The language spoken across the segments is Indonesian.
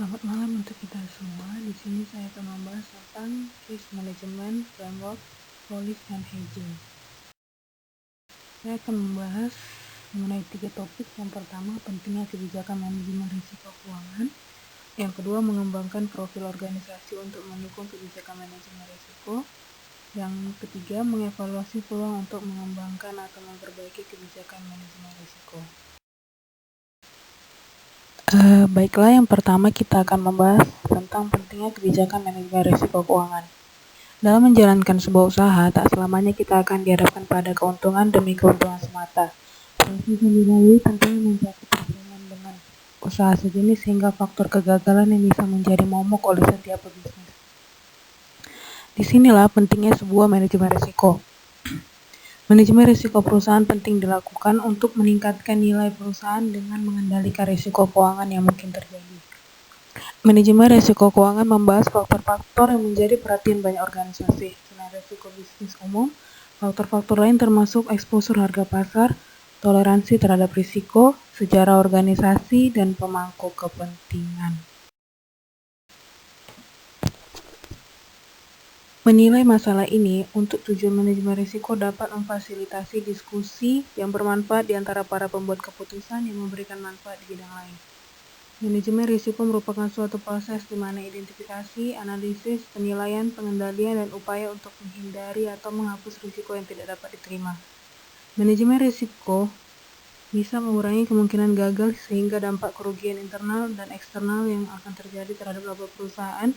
Selamat malam untuk kita semua. Di sini saya akan membahas tentang risk management, framework, policy, dan hedging. Saya akan membahas mengenai 3 topik. Yang pertama, pentingnya kebijakan manajemen risiko keuangan. Yang kedua, mengembangkan profil organisasi untuk mendukung kebijakan manajemen risiko. Yang ketiga, mengevaluasi peluang untuk mengembangkan atau memperbaiki kebijakan manajemen risiko. Baiklah, yang pertama kita akan membahas tentang pentingnya kebijakan manajemen risiko keuangan. Dalam menjalankan sebuah usaha, tak selamanya kita akan dihadapkan pada keuntungan demi keuntungan semata. Proses yang dilalui tentunya mencakup persaingan dengan usaha sejenis sehingga faktor kegagalan yang bisa menjadi momok oleh setiap pebisnis. Disinilah pentingnya sebuah manajemen risiko. Manajemen risiko perusahaan penting dilakukan untuk meningkatkan nilai perusahaan dengan mengendalikan risiko keuangan yang mungkin terjadi. Manajemen risiko keuangan membahas faktor-faktor yang menjadi perhatian banyak organisasi. Selain risiko bisnis umum, faktor-faktor lain termasuk eksposur harga pasar, toleransi terhadap risiko, sejarah organisasi, dan pemangku kepentingan. Menilai masalah ini untuk tujuan manajemen risiko dapat memfasilitasi diskusi yang bermanfaat di antara para pembuat keputusan yang memberikan manfaat di bidang lain. Manajemen risiko merupakan suatu proses di mana identifikasi, analisis, penilaian, pengendalian, dan upaya untuk menghindari atau menghapus risiko yang tidak dapat diterima. Manajemen risiko bisa mengurangi kemungkinan gagal sehingga dampak kerugian internal dan eksternal yang akan terjadi terhadap laba perusahaan,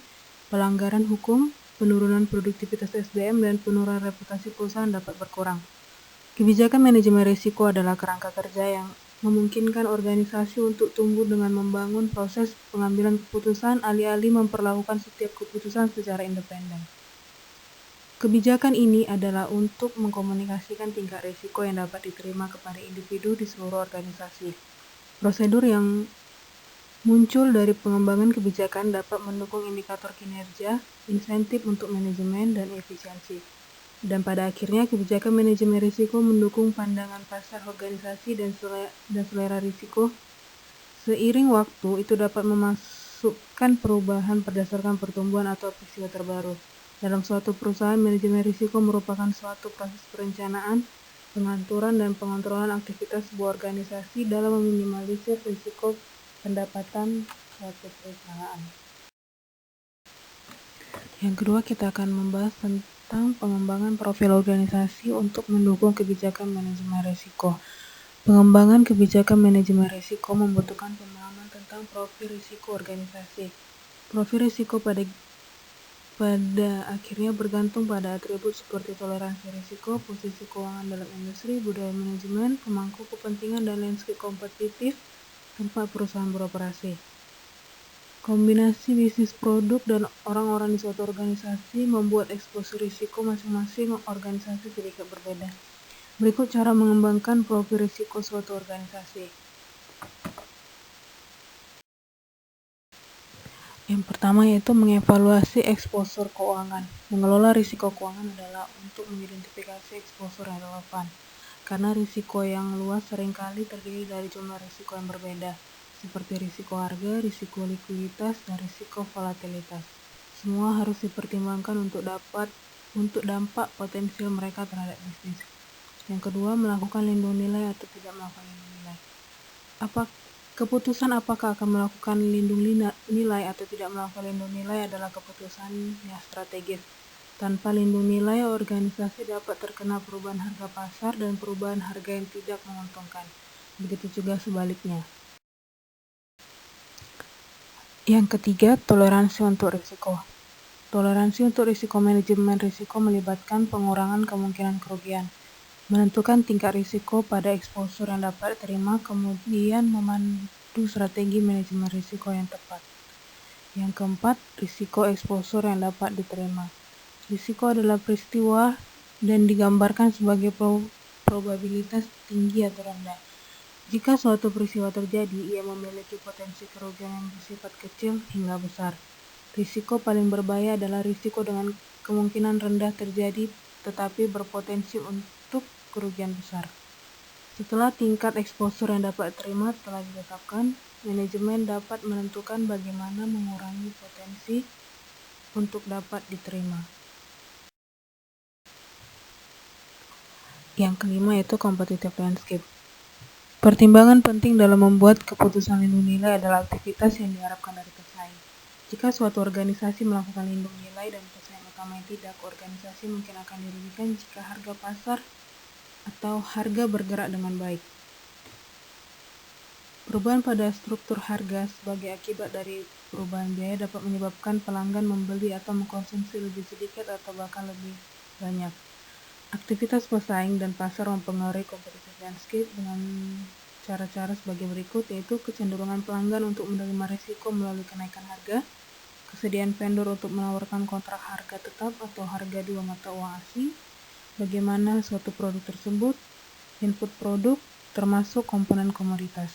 pelanggaran hukum, penurunan produktivitas SDM, dan penurunan reputasi perusahaan dapat berkurang. Kebijakan manajemen risiko adalah kerangka kerja yang memungkinkan organisasi untuk tumbuh dengan membangun proses pengambilan keputusan alih-alih memperlakukan setiap keputusan secara independen. Kebijakan ini adalah untuk mengkomunikasikan tingkat risiko yang dapat diterima kepada individu di seluruh organisasi. Prosedur yang muncul dari pengembangan kebijakan dapat mendukung indikator kinerja, insentif untuk manajemen, dan efisiensi. Dan pada akhirnya, kebijakan manajemen risiko mendukung pandangan pasar organisasi dan selera risiko. Seiring waktu, itu dapat memasukkan perubahan berdasarkan pertumbuhan atau peristiwa terbaru. Dalam suatu perusahaan, manajemen risiko merupakan suatu proses perencanaan, pengaturan, dan pengontrolan aktivitas sebuah organisasi dalam meminimalisir risiko pendapatan suatu perusahaan. Yang kedua, kita akan membahas tentang pengembangan profil organisasi untuk mendukung kebijakan manajemen risiko. Pengembangan kebijakan manajemen risiko membutuhkan pemahaman tentang profil risiko organisasi. Profil risiko pada akhirnya bergantung pada atribut seperti toleransi risiko, posisi keuangan dalam industri, budaya manajemen, pemangku kepentingan, dan landscape kompetitif tempat perusahaan beroperasi. Kombinasi bisnis produk dan orang-orang di suatu organisasi membuat eksposur risiko masing-masing organisasi sedikit berbeda. Berikut cara mengembangkan profil risiko suatu organisasi. Yang pertama yaitu mengevaluasi eksposur keuangan. Mengelola risiko keuangan adalah untuk mengidentifikasi eksposur yang relevan, karena risiko yang luas seringkali terdiri dari jumlah risiko yang berbeda, seperti risiko harga, risiko likuiditas, dan risiko volatilitas. Semua harus dipertimbangkan untuk dampak potensial mereka terhadap bisnis. Yang kedua, melakukan lindung nilai atau tidak melakukan lindung nilai. Keputusan apakah akan melakukan lindung nilai atau tidak melakukan lindung nilai adalah keputusan yang strategis. Tanpa lindung nilai, organisasi dapat terkena perubahan harga pasar dan perubahan harga yang tidak menguntungkan. Begitu juga sebaliknya. Yang ketiga, toleransi untuk risiko. Toleransi untuk risiko manajemen risiko melibatkan pengurangan kemungkinan kerugian, menentukan tingkat risiko pada eksposur yang dapat diterima, kemudian memandu strategi manajemen risiko yang tepat. Yang keempat, risiko eksposur yang dapat diterima. Risiko adalah peristiwa dan digambarkan sebagai probabilitas tinggi atau rendah. Jika suatu peristiwa terjadi, ia memiliki potensi kerugian yang bersifat kecil hingga besar. Risiko paling berbahaya adalah risiko dengan kemungkinan rendah terjadi tetapi berpotensi untuk kerugian besar. Setelah tingkat eksposur yang dapat diterima telah ditetapkan, manajemen dapat menentukan bagaimana mengurangi potensi untuk dapat diterima. Yang kelima yaitu competitive landscape. Pertimbangan penting dalam membuat keputusan lindung nilai adalah aktivitas yang diharapkan dari pesaing. Jika suatu organisasi melakukan lindung nilai dan pesaing utama yang tidak, organisasi mungkin akan dirugikan jika harga pasar atau harga bergerak dengan baik. Perubahan pada struktur harga sebagai akibat dari perubahan biaya dapat menyebabkan pelanggan membeli atau mengkonsumsi lebih sedikit atau bahkan lebih banyak. Aktivitas pesaing dan pasar mempengaruhi competitive landscape dengan cara-cara sebagai berikut, yaitu kecenderungan pelanggan untuk menerima risiko melalui kenaikan harga, kesediaan vendor untuk menawarkan kontrak harga tetap atau harga dua mata uang asing, bagaimana suatu produk tersebut, input produk, termasuk komponen komoditas.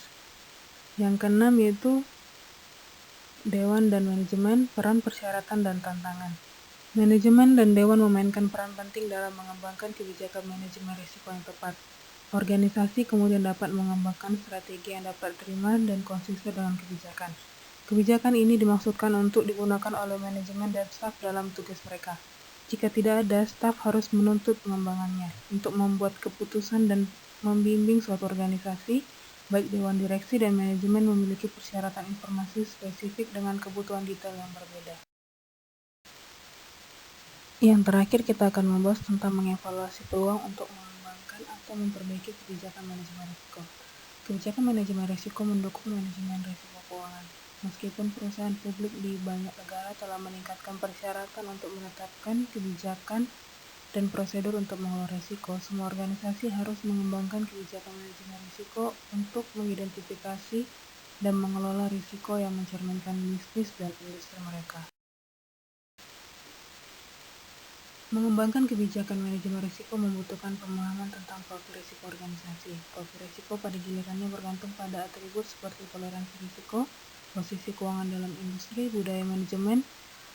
Yang keenam yaitu Dewan dan Manajemen, peran persyaratan dan tantangan. Manajemen dan Dewan memainkan peran penting dalam mengembangkan kebijakan manajemen risiko yang tepat. Organisasi kemudian dapat mengembangkan strategi yang dapat diterima dan konsisten dengan kebijakan. Kebijakan ini dimaksudkan untuk digunakan oleh manajemen dan staf dalam tugas mereka. Jika tidak ada, staf harus menuntut pengembangannya untuk membuat keputusan dan membimbing suatu organisasi. Baik Dewan Direksi dan Manajemen memiliki persyaratan informasi spesifik dengan kebutuhan detail yang berbeda. Yang terakhir kita akan membahas tentang mengevaluasi peluang untuk mengembangkan atau memperbaiki kebijakan manajemen risiko. Kebijakan manajemen risiko mendukung manajemen risiko keuangan. Meskipun perusahaan publik di banyak negara telah meningkatkan persyaratan untuk menetapkan kebijakan dan prosedur untuk mengelola risiko, semua organisasi harus mengembangkan kebijakan manajemen risiko untuk mengidentifikasi dan mengelola risiko yang mencerminkan bisnis dan industri mereka. Mengembangkan kebijakan manajemen risiko membutuhkan pemahaman tentang profil risiko organisasi. Profil risiko pada gilirannya bergantung pada atribut seperti toleransi risiko, posisi keuangan dalam industri, budaya manajemen,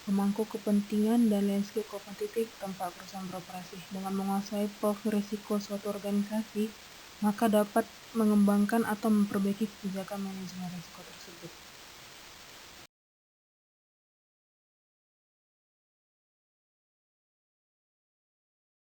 pemangku kepentingan, dan landscape kompetitif tempat perusahaan beroperasi. Dengan menguasai profil risiko suatu organisasi, maka dapat mengembangkan atau memperbaiki kebijakan manajemen risiko tersebut.